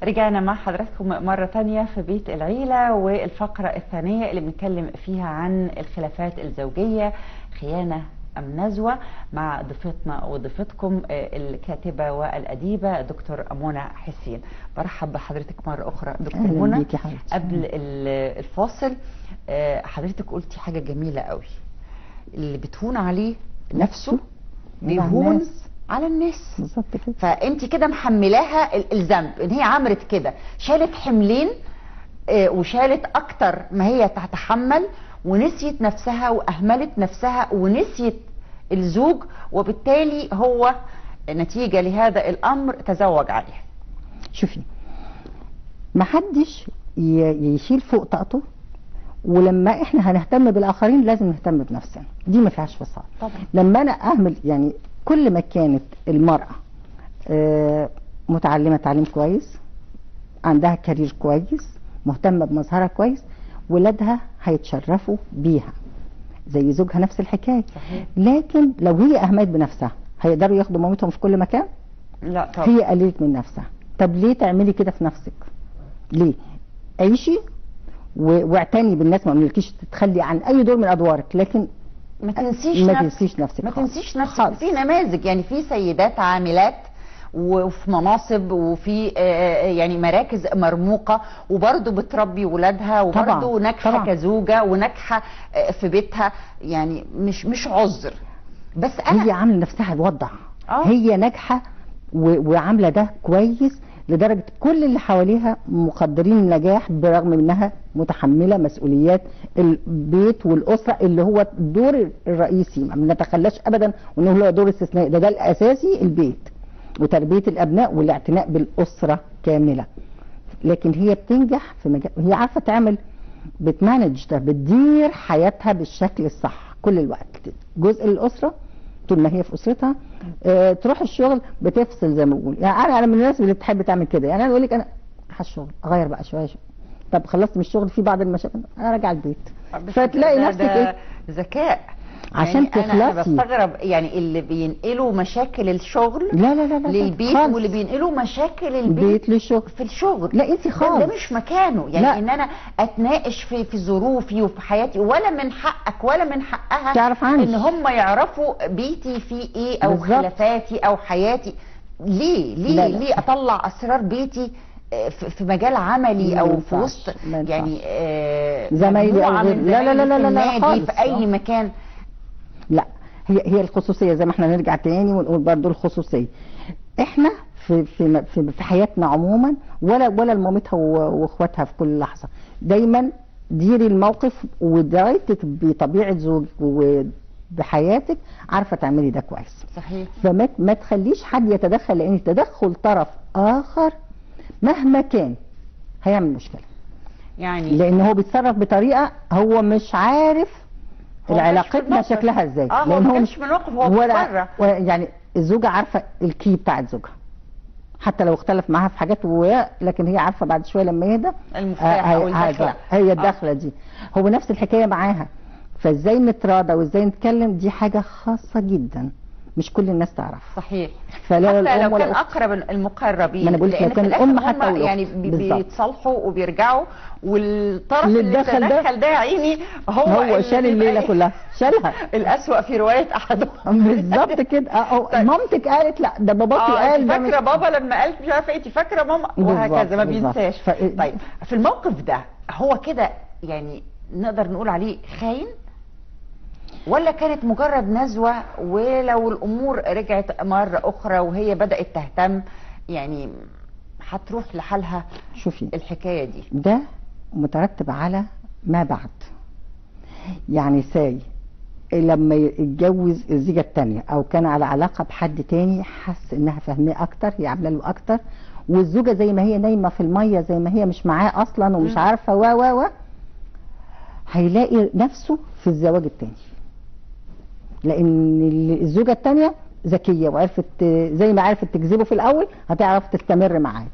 رجعنا مع حضراتكم مرة تانية في بيت العيلة، والفقرة الثانية اللي بنتكلم فيها عن الخلافات الزوجية، خيانة أم نزوة، مع ضيفتنا وضيفتكم الكاتبة والأديبة دكتور منى حسين. برحب بحضرتك مرة أخرى دكتور منى. قبل الفاصل حضرتك قلتي حاجة جميلة قوي، اللي بتهون عليه نفسه بيهون على الناس. بالظبط كده. فانت كده محملاها الذنب ان هي عملت كده، شالت حملين وشالت اكتر ما هي تتحمل، ونسيت نفسها واهملت نفسها ونسيت الزوج، وبالتالي هو نتيجة لهذا الامر تزوج عليها. شوفي، محدش يشيل فوق طاقته، ولما احنا هنهتم بالاخرين لازم نهتم بنفسنا، دي ما فيهاش فصال طبعا. لما انا اهمل، يعني كل ما كانت المرأة متعلمة تعليم كويس، عندها كارير كويس، مهتمة بمظهرها كويس، ولادها هيتشرفوا بيها، زي زوجها نفس الحكاية. صحيح. لكن لو هي اهملت بنفسها هيقدروا ياخدوا مامتهم في كل مكان؟ لا طبعا. هي قللت من نفسها. طب ليه تعملي كده في نفسك؟ ليه؟ عيشي واعتني بالناس، ما قلتلكيش تتخلي عن اي دور من ادوارك، لكن ما تنسيش نفسك. ما تنسيش نفسك. في نماذج، يعني في سيدات عاملات وفي مناصب وفي يعني مراكز مرموقه، وبرضه بتربي ولادها، وبرضه ناجحه كزوجه وناجحه في بيتها، يعني مش عذر. بس انا هي عامله نفسها الوضع. هي ناجحه وعامله ده كويس لدرجه كل اللي حواليها مقدرين النجاح، برغم انها متحمله مسؤوليات البيت والاسره اللي هو الدور الرئيسي، ما نتخلاش ابدا وانه هو دور استثنائي، ده الاساسي، البيت وتربيه الابناء والاعتناء بالاسره كامله. لكن هي بتنجح في مجال، هي عارفه تعمل، بتمانج ده، بتدير حياتها بالشكل الصح كل الوقت. جزء للاسره طول ما هي في اسرتها، تروح الشغل بتفصل زي ما بقول. يعني انا من الناس اللي بتحب تعمل كده، يعني انا اقول لك انا الشغل اغير بقى شويه، طب خلصت من الشغل في بعض المشاكل انا راجعه البيت، فتلاقي نفسك ايه؟ ذكاء عشان يعني تخلصي. انا بستغرب يعني اللي بينقلوا مشاكل الشغل لا للبيت خالص. واللي بينقلوا مشاكل البيت للشغل في الشغل. لا انت خالص، ده مش مكانه. يعني لا. ان انا اتناقش في ظروفي وفي حياتي، ولا من حقك ولا من حقها تعرف عني ان هم يعرفوا بيتي فيه ايه او بالزبط. خلافاتي او حياتي. ليه اطلع اسرار بيتي في مجال عملي او في وسط يعني زمايلي او غير؟ لا خالص في اي مكان. لا، هي الخصوصيه، زي ما احنا نرجع تاني ونقول برضو الخصوصيه. احنا في حياتنا عموما، ولا لمامتها واخواتها في كل لحظه، دايما ديري الموقف ودرايتك بطبيعه زوجك وبحياتك، عارفه تعملي ده كويس. صحيح. فما تخليش حد يتدخل، لان تدخل طرف اخر مهما كان هيعمل مشكله، يعني لان هو بيتصرف بطريقه هو مش عارف علاقتنا شكلها ازاي. لان هو مش منوقف، هو بره. يعني الزوجه عارفه الكي بتاعت زوجها، حتى لو اختلف معاها في حاجات، لكن هي عارفه بعد شويه لما يهدى المفتاح او الدخله، هي الدخله دي. هو نفس الحكايه معاها. فازاي نتراضى وازاي نتكلم، دي حاجه خاصه جدا مش كل الناس تعرف. صحيح. فلا حتى لو كان اقرب المقربين، ما انا بقول لو كان الام حتى يعني بيتصالحوا وبيرجعوا، والطرف اللي تدخل ده يا عيني هو شال الليله كلها، شالها الاسوأ في روايه احدهم. بالظبط كده. مامتك قالت لا، ده باباكي قال، ده فاكره بابا لما قالت مش عارفه ايه، انت فاكره ماما، وهكذا ما بينساش. طيب في الموقف ده هو كده يعني نقدر نقول عليه خاين، ولا كانت مجرد نزوة، ولو الأمور رجعت مرة أخرى وهي بدأت تهتم يعني هتروح لحالها؟ شوفي الحكاية دي ده مترتب على ما بعد. يعني لما يتجوز الزيجة التانية أو كان على علاقة بحد تاني، حس إنها فاهماه أكتر، هي عاملة له أكتر، والزوجة زي ما هي نايمة في المية، زي ما هي مش معاه أصلا ومش عارفة هيلاقي نفسه في الزواج التاني، لان الزوجه الثانيه ذكيه وعرفت، زي ما عرفت تجذبه في الاول هتعرف تستمر معاه،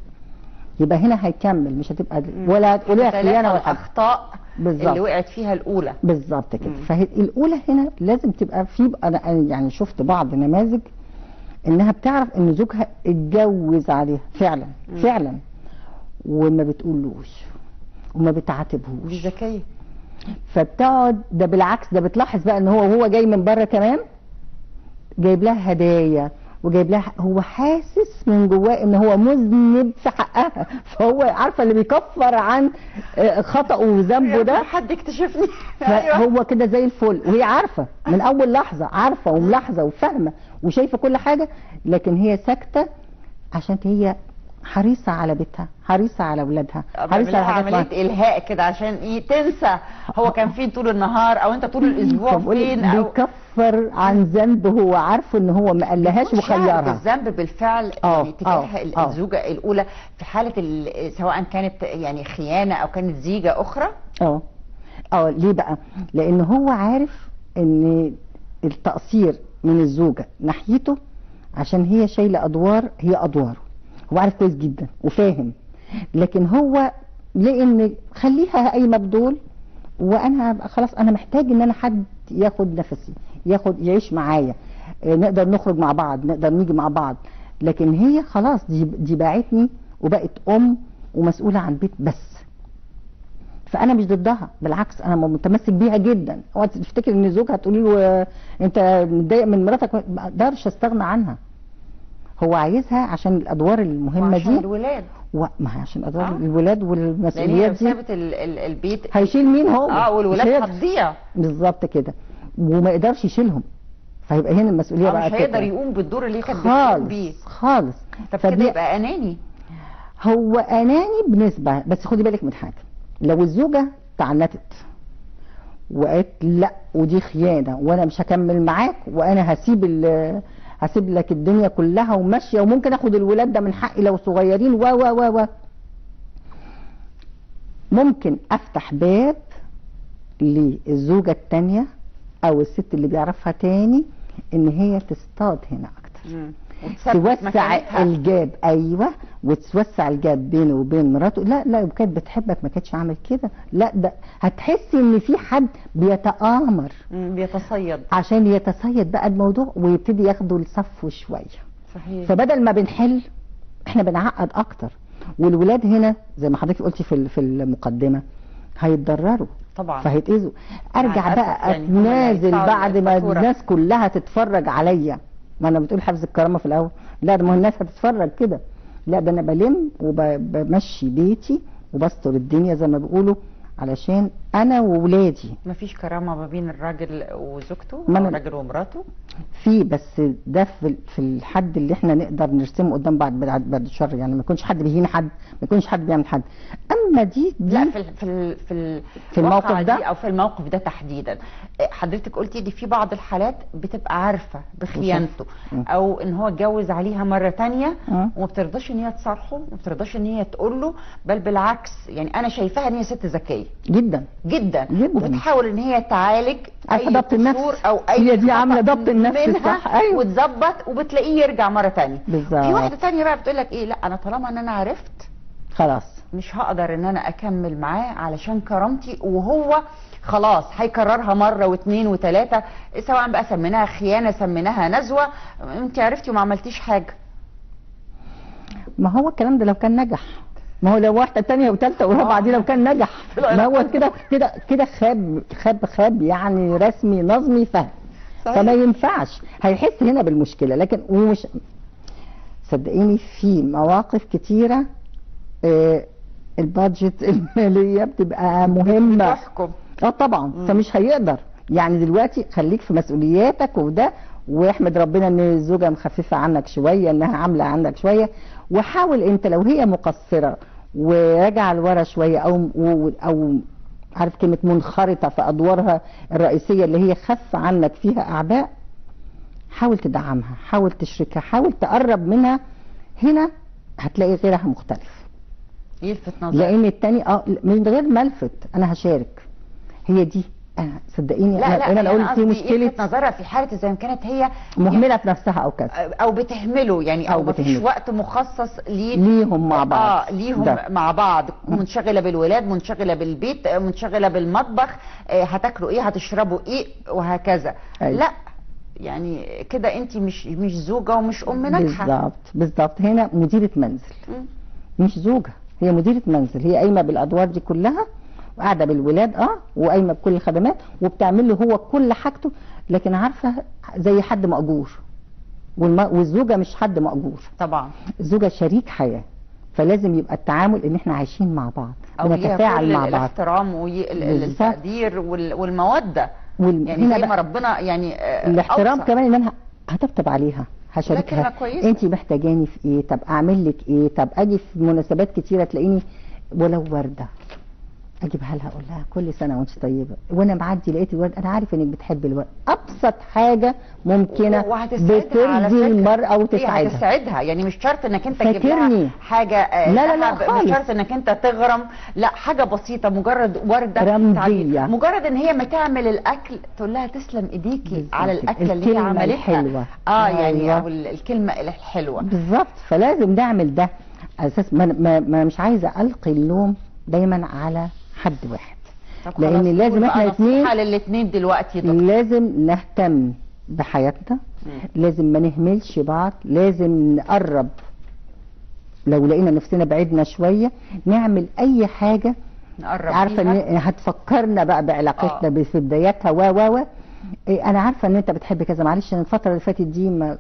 يبقى هنا هيكمل، مش هتبقى ولا هتقوليها خيانه ولا الاخطاء اللي وقعت فيها الاولى. بالظبط كده. فهي الاولى هنا لازم تبقى انا يعني شفت بعض نماذج انها بتعرف ان زوجها اتجوز عليها فعلا، وما بتقولوش وما بتعاتبهوش. دي ذكيه. فبتقعد، ده بالعكس، ده بتلاحظ بقى ان هو جاي من بره كمان جايب لها هدايا وجايب لها، هو حاسس من جواه ان هو مذنب في حقها، فهو عارفه اللي بيكفر عن خطأه وذنبه ده. حد يكتشفني. فهو كده زي الفل، وهي عارفه من اول لحظه، عارفه وملاحظه وفاهمه وشايفه كل حاجه، لكن هي ساكته عشان هي حريصه على بيتها، حريصه على اولادها، حريصه على عمليه الهاء كده عشان تنسى هو كان فين طول النهار او انت طول الاسبوع فين، او بيكفر عن ذنب هو عارفه ان هو ما قالهاش وخيرها. الذنب بالفعل يعني تجاه الزوجه الاولى في حاله سواء كانت يعني خيانه او كانت زيجه اخرى. ليه بقى؟ لان هو عارف ان التقصير من الزوجه ناحيته عشان هي شايله ادوار، هي ادواره هو عارف كويس جدا وفاهم، لكن هو لان خليها قايمه بدول وانا خلاص انا محتاج ان انا حد ياخد نفسي، يعيش معايا، نقدر نخرج مع بعض، نقدر نيجي مع بعض، لكن هي خلاص دي باعتني وبقت ام ومسؤوله عن بيت بس. فانا مش ضدها، بالعكس انا متمسك بيها جدا. اوعى تفتكر ان زوجها تقولي له انت متضايق من مراتك، ما اقدرش استغنى عنها. هو عايزها عشان الادوار المهمه دي، عشان الولاد، ما هي عشان ادوار الولاد والمسؤوليات دي. سابت البيت هيشيل مين هو؟ والولاد هتضيع. بالظبط كده، وما يقدرش يشيلهم، فيبقى هنا المسؤوليه بقى مش هيقدر يقوم بالدور اللي كانت بتقوم بيه خالص. طب كده يبقى اناني. هو اناني بنسبه، بس خدي بالك من حاجه، لو الزوجه تعنتت وقالت لا ودي خيانه وانا مش هكمل معاك وانا هسيب لك الدنيا كلها وماشيه وممكن اخد الولاد ده من حقي لو صغيرين و ممكن افتح باب للزوجه الثانيه او الست اللي بيعرفها تاني ان هي تصطاد هنا اكتر، توسع الجاب. ايوه، وتوسع الجاب بينه وبين مراته. لا كانت بتحبك ما كانتش عامل كده، لا ده هتحسي ان في حد بيتآمر، بيتصيد، عشان يتصيد بقى الموضوع ويبتدي ياخدوا لصفه شويه. صحيح. فبدل ما بنحل احنا بنعقد اكتر، والولاد هنا زي ما حضرتك قلتي في المقدمه هيتضرروا طبعا، فهيتاذوا. ارجع بقى يعني اتنازل بعد ما الناس كلها تتفرج عليا. ما انا بتقول حفظ الكرامه في الاول، لا ده ما الناس هتتفرج كده، لا ده انا بلم وبمشي بيتي وبستر الدنيا زي ما بيقولوا علشان انا وولادي. مفيش كرامه ما بين الراجل وزوجته او الراجل ومراته؟ في، بس ده في الحد اللي احنا نقدر نرسمه قدام بعد الشر، يعني ما يكونش حد بيهين حد، ما يكونش حد بيعمل حد. اما دي لا في الموقف ده او في الموقف ده تحديدا حضرتك قلتي دي في بعض الحالات بتبقى عارفه بخيانته او ان هو اتجوز عليها مره ثانيه وما بترضاش ان هي تصارحه وما بترضاش ان هي تقول له، بل بالعكس يعني انا شايفاها ان هي ست ذكيه جدا جدا وبتحاول ان هي تعالج اي ضبط النفس او اي هي دي عامله ضبط النفس صح. ايوه وتظبط وبتلاقيه يرجع مره ثانيه. بالظبط. في واحده ثانيه بقى بتقول لك ايه، لا انا طالما ان انا عرفت خلاص مش هقدر ان انا اكمل معاه علشان كرامتي، وهو خلاص هيكررها مره واثنين وثلاثه، سواء بقى سميناها خيانه سميناها نزوه، انت عرفتي وما عملتيش حاجه. ما هو الكلام ده لو كان نجح، ما هو لو واحده ثانيه وثالثه ورابعه دي لو كان نجح، ما هو كده خاب يعني رسمي نظمي فهم. فما ينفعش، هيحس هنا بالمشكله. لكن ومش صدقيني في مواقف كتيره البادجت الماليه بتبقى مهمه تحكم. طبعا. فمش هيقدر يعني دلوقتي خليك في مسؤولياتك وده، واحمد ربنا ان الزوجه مخففه عنك شويه، انها عامله عنك شويه، وحاول انت لو هي مقصره وراجعه لورا شويه او عارف كلمه منخرطه في ادوارها الرئيسيه اللي هي خف عنك فيها اعباء، حاول تدعمها، حاول تشركها، حاول تقرب منها. هنا هتلاقي غيرها مختلف، يلفت نظر، لان التاني من غير ما الفت انا هشارك. هي دي صدقيني انا اقول في مشكله يلفت نظرها في حاله اذا كانت هي مهمله في نفسها او كذا او بتهمله يعني او مفيش وقت مخصص ليهم مع بعض. ليهم مع بعض، منشغله بالولاد، منشغله بالبيت، منشغله بالمطبخ، هتاكلوا ايه، هتشربوا ايه، وهكذا. أيوة. لا يعني كده انت مش زوجه ومش ام ناجحه. بالظبط. هنا مديره منزل مش زوجه، هي مديره منزل، هي قايمه بالادوار دي كلها وقاعده بالولاد وقايمه بكل الخدمات وبتعمل له هو كل حاجته، لكن عارفه زي حد مأجور. والزوجه مش حد مأجور طبعا، الزوجه شريك حياه، فلازم يبقى التعامل ان احنا عايشين مع بعض ونتفاعل مع بعض. الاحترام والتقدير والموده، يعني زي ما ربنا يعني الاحترام كمان، ان انا هطبطب عليها، هشاركها انت محتاجاني في ايه، طب اعمل لك ايه، طب اجي في مناسبات كتيره تلاقيني ولو ورده اجيبها لها اقول لها كل سنه وانت طيبه، وانا معدي لقيت الورد انا عارف انك بتحبي الورد. ابسط حاجه ممكنه بترضي المراه وتسعدها، هتسعدها. يعني مش شرط انك انت تجيب لها حاجه لا مش شرط انك انت تغرم، لا حاجه بسيطه، مجرد ورده رمزيه، مجرد ان هي ما تعمل الاكل تقول لها تسلم ايديكي على الاكله اللي هي عملتها الحلوه. يعني او الكلمه الحلوه بالظبط. فلازم نعمل ده اساس. ما مش عايزه القي اللوم دايما على حد واحد، لان لازم احنا الاثنين دلوقتي لازم نهتم بحياتنا، لازم ما نهملش بعض، لازم نقرب لو لقينا نفسنا بعدنا شويه نعمل اي حاجه نقرب عارفه ان هتفكرنا بقى بعلاقتنا في بداياتها انا عارفه ان انت بتحب كذا، معلش انا الفتره اللي فاتت دي ما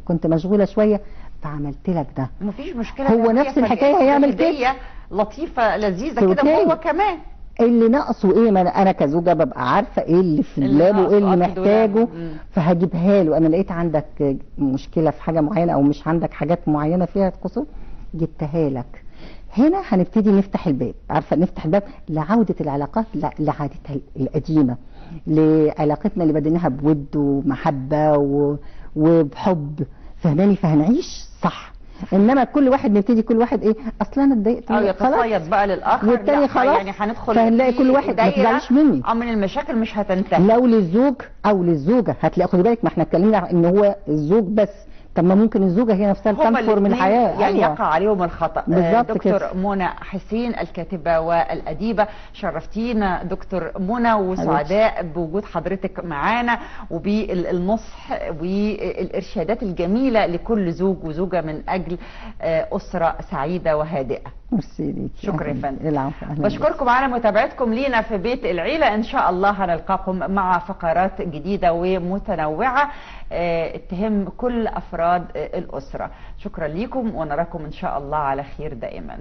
كنت مشغوله شويه فعملت لك ده. مفيش مشكله، هو نفس الحكايه هيعمل كده لطيفه لذيذه كده وهو كمان اللي ناقصه ايه. ما انا كزوجه ببقى عارفه ايه اللي في دولابه وايه اللي محتاجه فهجيبها له. انا لقيت عندك مشكله في حاجه معينه او مش عندك حاجات معينه فيها قصور جبتها لك. هنا هنبتدي نفتح الباب، عارفه نفتح الباب لعوده العلاقات لعادتها القديمه، لعلاقتنا اللي بديناها بود ومحبه وبحب، فهماني؟ فهنعيش صح. انما كل واحد نبتدي كل واحد ايه اصلا انا اتضايقت يتصيد بقى للاخر والتاني خلاص، يعني هندخل فهنلاقي كل واحد ما تزعلش مني من المشاكل مش هتنتهي. لو للزوج او للزوجه هتلاقي، خدي بالك ما احنا اتكلمنا ان هو الزوج بس، طب ما ممكن الزوجه هي نفسها تنفر من الحياه يعني يقع عليهم الخطا. بالظبط. دكتور منى حسين الكاتبه والاديبه، شرفتينا دكتور منى، وسعداء بوجود حضرتك معانا وبالنصح والارشادات الجميله لكل زوج وزوجه من اجل اسره سعيده وهادئه. ميرسي ليكي. شكرا يا فندم. العفو. بشكركم على متابعتكم لينا في بيت العيله. ان شاء الله هنلقاكم مع فقرات جديده ومتنوعه تهم كل افراد الاسره. شكرا لكم ونراكم ان شاء الله على خير دائما.